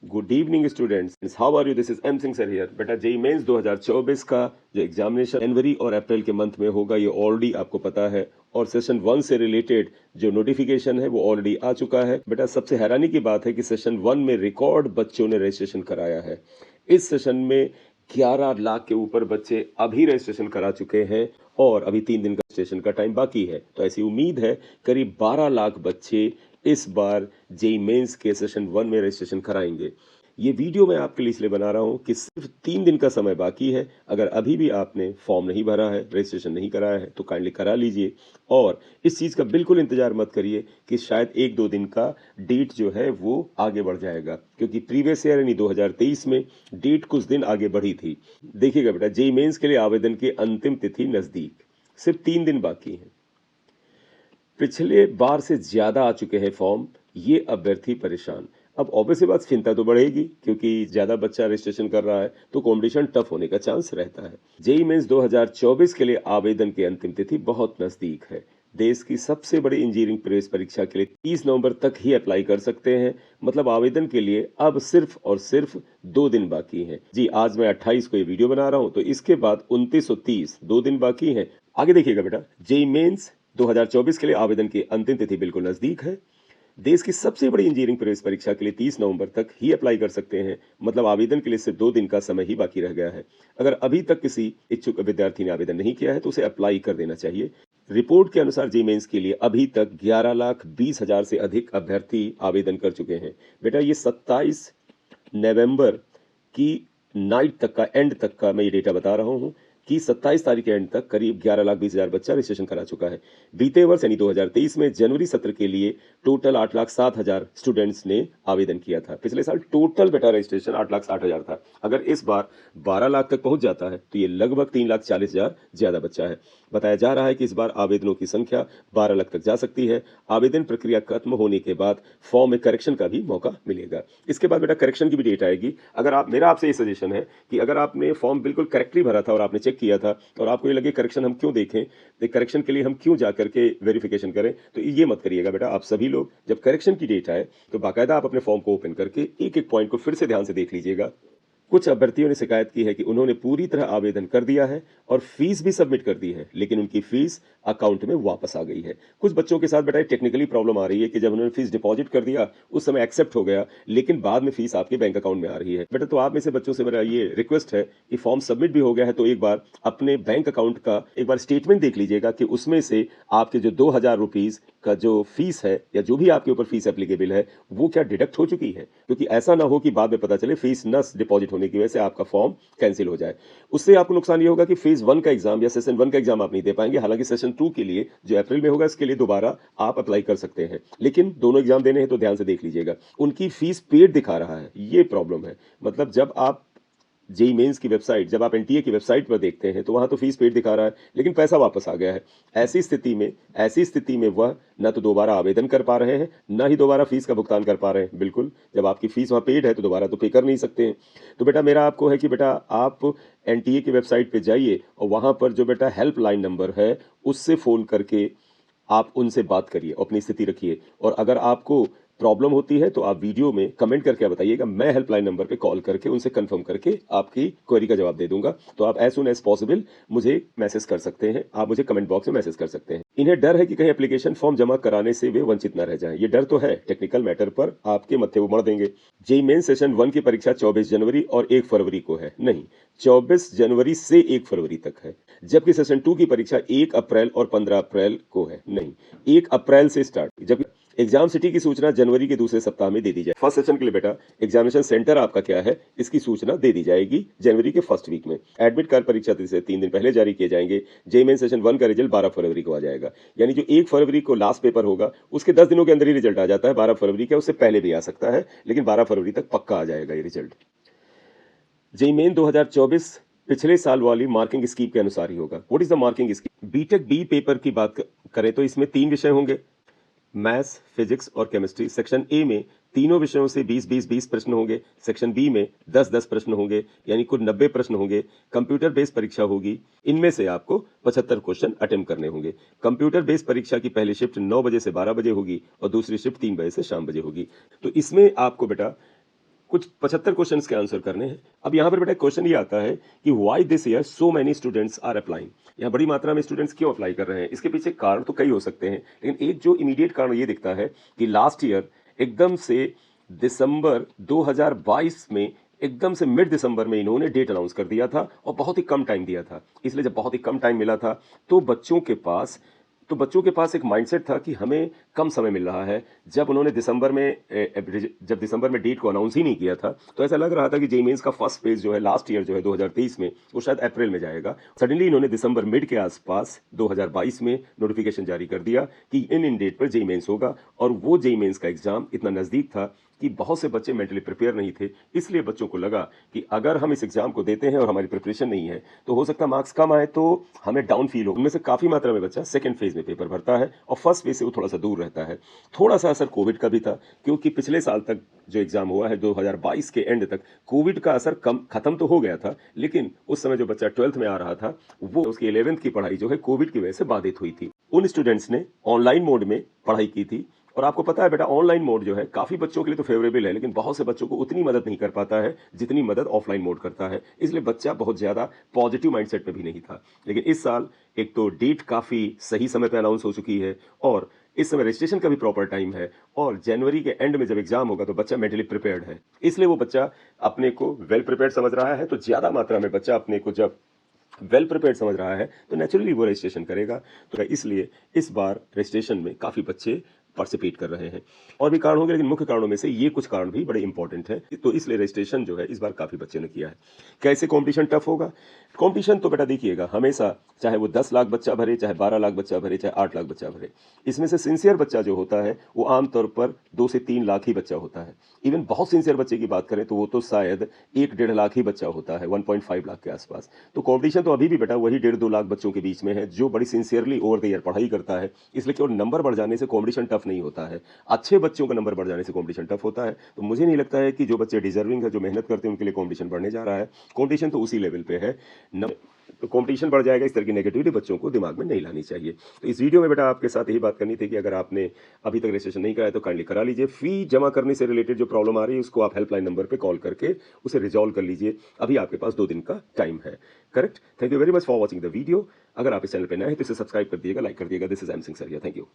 Good evening students, how are you? This is M Singh sir here. बेटा JEE Mains 2024 का जो examination जनवरी और अप्रैल के मंथ में होगा ये ऑलरेडी आपको पता है, और सेशन 1 से रिलेटेड जो नोटिफिकेशन है वो ऑलरेडी आ चुका है। बेटा सबसे हैरानी की बात है कि सेशन 1 में रिकॉर्ड बच्चों ने रजिस्ट्रेशन कराया है। इस सेशन में 11 लाख के ऊपर बच्चे अभी रजिस्ट्रेशन करा चुके हैं और अभी 3 दिन का रजिस्ट्रेशन का टाइम बाकी है। तो ऐसी उम्मीद है करीब 12 लाख बच्चे इस बार जेई मेंस के सेशन 1 में रजिस्ट्रेशन कराएंगे। ये वीडियो मैं आपके लिए इसलिए बना रहा हूँ कि सिर्फ 3 दिन का समय बाकी है। अगर अभी भी आपने फॉर्म नहीं भरा है, रजिस्ट्रेशन नहीं कराया है तो काइंडली करा लीजिए। और इस चीज़ का बिल्कुल इंतजार मत करिए कि शायद 1-2 दिन का डेट जो है वो आगे बढ़ जाएगा, क्योंकि प्रीवियस ईयर यानी 2023 में डेट कुछ दिन आगे बढ़ी थी। देखिएगा बेटा, जेई मेंस के लिए आवेदन की अंतिम तिथि नज़दीक, सिर्फ 3 दिन बाकी हैं। पिछले बार से ज्यादा आ चुके हैं फॉर्म, ये अभ्यर्थी परेशान। अब ऑब्वियसली बात, चिंता तो बढ़ेगी क्योंकि ज्यादा बच्चा रजिस्ट्रेशन कर रहा है तो कंपटीशन टफ होने का चांस रहता है। जेई मेंस 2024 के लिए आवेदन की अंतिम तिथि बहुत नजदीक है। देश की सबसे बड़ी इंजीनियरिंग प्रवेश परीक्षा के लिए 30 नवंबर तक ही अप्लाई कर सकते हैं। मतलब आवेदन के लिए अब सिर्फ और सिर्फ 2 दिन बाकी हैं। जी, आज मैं 28 को ये वीडियो बना रहा हूं, तो इसके बाद 29 और 30 2 दिन बाकी हैं। आगे देखिएगा बेटा, जेई मेंस 2024 के लिए आवेदन की अंतिम तिथि बिल्कुल नजदीक है। देश की सबसे बड़ी इंजीनियरिंग प्रवेश परीक्षा के लिए 30 नवंबर तक ही अप्लाई कर सकते हैं। मतलब आवेदन के लिए सिर्फ 2 दिन का समय ही बाकी रह गया है। अगर अभी तक किसी इच्छुक विद्यार्थी ने आवेदन नहीं किया है तो उसे अप्लाई कर देना चाहिए। रिपोर्ट के अनुसार जेई मेंस के लिए अभी तक 11,20,000 से अधिक अभ्यर्थी आवेदन कर चुके हैं। बेटा ये 27 नवंबर की नाइट तक का, एंड तक का मैं ये डेटा बता रहा हूँ कि 27 तारीख के एंड तक करीब 11,20,000 बच्चा रजिस्ट्रेशन करा चुका है। बीते वर्ष यानी 2023 में जनवरी सत्र के लिए टोटल 8,07,000 स्टूडेंट्स ने आवेदन किया था। पिछले साल टोटल बेटा रजिस्ट्रेशन 8,60,000 था। अगर इस बार 12 लाख तक पहुंच जाता है तो ये लगभग 3,40,000 ज्यादा बच्चा है। बताया जा रहा है कि इस बार आवेदनों की संख्या 12 लाख तक जा सकती है। आवेदन प्रक्रिया खत्म होने के बाद फॉर्म में करेक्शन का भी मौका मिलेगा। इसके बाद बेटा करेक्शन की भी डेट आएगी। अगर आप, मेरा आपसे ये सजेशन है कि अगर आपने फॉर्म बिल्कुल करेक्टली भरा था और आपने चेक किया था और आपको ये लगे करेक्शन हम क्यों देखें, तो करेक्शन के लिए हम क्यों जा करके वेरिफिकेशन करें, तो ये मत करिएगा बेटा। आप सभी लोग जब करेक्शन की डेट आए तो बाकायदा आप अपने फॉर्म को ओपन करके एक एक पॉइंट को फिर से ध्यान से देख लीजिएगा। कुछ अभ्यर्थियों ने शिकायत की है कि उन्होंने पूरी तरह आवेदन कर दिया है और फीस भी सबमिट कर दी है, लेकिन उनकी फीस अकाउंट में वापस आ गई है। कुछ बच्चों के साथ बेटा टेक्निकली प्रॉब्लम आ रही है कि जब उन्होंने फीस डिपॉजिट कर दिया उस समय एक्सेप्ट हो गया, लेकिन बाद में फीस आपके बैंक अकाउंट में आ रही है। बेटा तो आप में से बच्चों से मेरा ये रिक्वेस्ट है कि फॉर्म सबमिट भी हो गया है तो एक बार अपने बैंक अकाउंट का एक बार स्टेटमेंट देख लीजिएगा कि उसमें से आपके जो 2,000 रुपीज का जो फीस है या जो भी आपके ऊपर फीस एप्लीकेबल है वो क्या डिडक्ट हो चुकी है, क्योंकि ऐसा ना हो कि बाद में पता चले फीस न डिपॉजिट होने की वजह से आपका फॉर्म कैंसिल हो जाए। उससे आपको नुकसान ये होगा कि फेज 1 का एग्जाम या सेशन 1 का एग्जाम आप नहीं दे पाएंगे। हालांकि सेशन 2 के लिए जो अप्रैल में होगा इसके लिए दोबारा आप अप्लाई कर सकते हैं, लेकिन दोनों एग्जाम देने हैं तो ध्यान से देख लीजिएगा। उनकी फीस पेड दिखा रहा है, ये प्रॉब्लम है। मतलब जब आप जेई मेंस की वेबसाइट, जब आप एनटीए की वेबसाइट पर देखते हैं तो वहां तो फीस पेड दिखा रहा है लेकिन पैसा वापस आ गया है। ऐसी स्थिति में वह न तो दोबारा आवेदन कर पा रहे हैं, न ही दोबारा फीस का भुगतान कर पा रहे हैं। बिल्कुल, जब आपकी फीस वहां पेड है तो दोबारा तो पे कर नहीं सकते हैं। तो बेटा मेरा आपको है कि बेटा आप एनटीए की वेबसाइट पे जाइए और वहां पर जो बेटा हेल्पलाइन नंबर है उससे फोन करके आप उनसे बात करिए, अपनी स्थिति रखिए। और अगर आपको प्रॉब्लम होती है तो आप वीडियो में कमेंट करके बताइएगा, मैं हेल्पलाइन नंबर पे कॉल करके उनसे कंफर्म करके आपकी क्वेरी का जवाब दे दूंगा। तो आप एज सुन एज पॉसिबल मुझे मैसेज कर सकते हैं, आप मुझे कमेंट बॉक्स में मैसेज कर सकते हैं। इन्हें डर है कि कहीं एप्लीकेशन फॉर्म जमा कराने से वे वंचित न रह जाएं। ये डर तो है, टेक्निकल मैटर पर आपके मत्थे वो मर देंगे। जेई मेन सेशन 1 की परीक्षा 24 जनवरी और 1 फरवरी को है, नहीं 24 जनवरी से 1 फरवरी तक है। जबकि सेशन 2 की परीक्षा 1 अप्रैल और 15 अप्रैल को है, नहीं 1 अप्रैल से स्टार्ट। जबकि एग्जाम सिटी की सूचना जनवरी के दूसरे सप्ताह में दे दी जाए। फर्स्ट सेशन के लिए बेटा एग्जामिनेशन सेंटर आपका क्या है इसकी सूचना दे दी जाएगी जनवरी के फर्स्ट वीक में। एडमिट कार्ड परीक्षा से 3 दिन पहले जारी किए जाएंगे। जेई मेन सेशन 1 का रिजल्ट 12 फरवरी को आ जाएगा, यानी जो 1 फरवरी को लास्ट पेपर होगा उसके 10 दिनों के अंदर ही रिजल्ट आ जाता है। 12 फरवरी का उससे पहले भी आ सकता है, लेकिन 12 फरवरी तक पक्का आ जाएगा ये रिजल्ट। जेई मेन 2024 पिछले साल वाली मार्किंग स्कीम के अनुसार ही होगा। What is the marking scheme? BTech B paper की बात करें तो इसमें 3 विषय होंगे, मैथ्स, फिजिक्स और केमिस्ट्री। सेक्शन ए में तीनों विषयों से 20-20-20 प्रश्न होंगे। सेक्शन बी में 10-10 प्रश्न होंगे, यानी कुल 90 प्रश्न होंगे। कंप्यूटर बेस्ड परीक्षा होगी, इनमें से आपको 75 क्वेश्चन अटेम्प्ट करने होंगे। कंप्यूटर बेस्ड परीक्षा की पहली शिफ्ट 9 बजे से 12 बजे होगी और दूसरी शिफ्ट 3 बजे से शाम बजे होगी। तो इसमें आपको बेटा कुछ 75 क्वेश्चंस के आंसर करने हैं। अब यहाँ पर बेटा क्वेश्चन ये आता है कि why this year so many students are applying. यहाँ बड़ी मात्रा में स्टूडेंट्स क्यों अप्लाई कर रहे हैं? इसके पीछे कारण तो कई हो सकते हैं, लेकिन एक जो इमीडिएट कारण ये दिखता है कि लास्ट ईयर एकदम से दिसंबर 2022 में एकदम से मिड दिसंबर में इन्होंने डेट अनाउंस कर दिया था और बहुत ही कम टाइम दिया था। इसलिए जब बहुत ही कम टाइम मिला था तो बच्चों के पास एक माइंडसेट था कि हमें कम समय मिल रहा है। जब उन्होंने दिसंबर में डेट को अनाउंस ही नहीं किया था तो ऐसा लग रहा था कि जेईई मेंस का फर्स्ट फेज जो है लास्ट ईयर जो है 2023 में वो शायद अप्रैल में जाएगा। सडनली इन्होंने दिसंबर मिड के आसपास 2022 में नोटिफिकेशन जारी कर दिया कि इन डेट पर जेईई मेंस होगा, और वो जेईई मेंस का एग्जाम इतना नज़दीक था कि बहुत से बच्चे मेंटली प्रिपेयर नहीं थे। इसलिए बच्चों को लगा कि अगर हम इस एग्जाम को देते हैं और हमारी प्रिपरेशन नहीं है तो हो सकता है मार्क्स कम आए तो हमें डाउन फील हो। उनमें से काफ़ी मात्रा में बच्चा सेकंड फेज में पेपर भरता है और फर्स्ट फेज से वो थोड़ा सा दूर रहता है। थोड़ा सा असर कोविड का भी था, क्योंकि पिछले साल तक जो एग्जाम हुआ है 2022 के एंड तक कोविड का असर खत्म तो हो गया था, लेकिन उस समय जो बच्चा 12th में आ रहा था वो उसकी 11th की पढ़ाई जो है कोविड की वजह से बाधित हुई थी। उन स्टूडेंट्स ने ऑनलाइन मोड में पढ़ाई की थी, और आपको पता है बेटा ऑनलाइन मोड जो है काफ़ी बच्चों के लिए तो फेवरेबल है, लेकिन बहुत से बच्चों को उतनी मदद नहीं कर पाता है जितनी मदद ऑफलाइन मोड करता है। इसलिए बच्चा बहुत ज़्यादा पॉजिटिव माइंडसेट में भी नहीं था। लेकिन इस साल एक तो डेट काफ़ी सही समय पर अनाउंस हो चुकी है, और इस समय रजिस्ट्रेशन का भी प्रॉपर टाइम है, और जनवरी के एंड में जब एग्जाम होगा तो बच्चा मेंटली प्रिपेयर्ड है। इसलिए वो बच्चा अपने को वेल प्रिपेयर्ड समझ रहा है। तो ज़्यादा मात्रा में बच्चा अपने को जब वेल प्रिपेयर्ड समझ रहा है तो नेचुरली वो रजिस्ट्रेशन करेगा। तो इसलिए इस बार रजिस्ट्रेशन में काफ़ी बच्चे पार्टिसिपेट कर रहे हैं। और भी कारण होंगे, लेकिन मुख्य कारणों में से ये कुछ कारण भी बड़े इंपॉर्टेंट हैं। तो इसलिए रजिस्ट्रेशन जो है इस बार काफ़ी बच्चे ने किया है। कैसे कंपटीशन टफ होगा? कंपटीशन तो बेटा देखिएगा हमेशा, चाहे वो 10 लाख बच्चा भरे, चाहे 12 लाख बच्चा भरे, चाहे 8 लाख बच्चा भरे, इसमें से सिंसियर बच्चा जो होता है वो आमतौर पर 2 से 3 लाख ही बच्चा होता है। इवन बहुत सिंसियर बच्चे की बात करें तो वो तो शायद 1-1.5 लाख ही बच्चा होता है, 1.5 लाख के आसपास। तो कंपटीशन तो अभी भी बेटा वही 1.5-2 लाख बच्चों के बीच में है जो बड़ी सिंसियरली ओवर द ईयर पढ़ाई करता है। इसलिए केवल नंबर बढ़ जाने से कंपटीशन टफ नहीं होता है, अच्छे बच्चों का नंबर बढ़ जाने से कंपटीशन टफ होता है। तो मुझे नहीं लगता है कि जो बच्चे डिजर्विंग है, जो मेहनत करते हैं, उनके लिए कंपटीशन बढ़ने जा रहा है। कंपटीशन तो उसी लेवल पे है, तो कंपटीशन बढ़ जाएगा। इस तरह की नेगेटिविटी बच्चों को दिमाग में नहीं लानी चाहिए। तो इस वीडियो में बेटा आपके साथ यही बात करनी थी कि अगर आपने अभी तक रजिस्ट्रेशन नहीं कराया तो काइंडली करा लीजिए। फी जमा करने से रिलेटेड जो प्रॉब्लम आ रही है उसको आप हेल्पलाइन नंबर पे कॉल करके उसे रिजॉल्व कर लीजिए। अभी आपके पास 2 दिन का टाइम है। Correct. Thank you very much for watching the video. अगर आप इस चैनल पर नए हैं तो इसे सब्सक्राइब कर दिएगा, लाइक कर दिएगा। दिस इज एम सिंह सरिया। Thank you.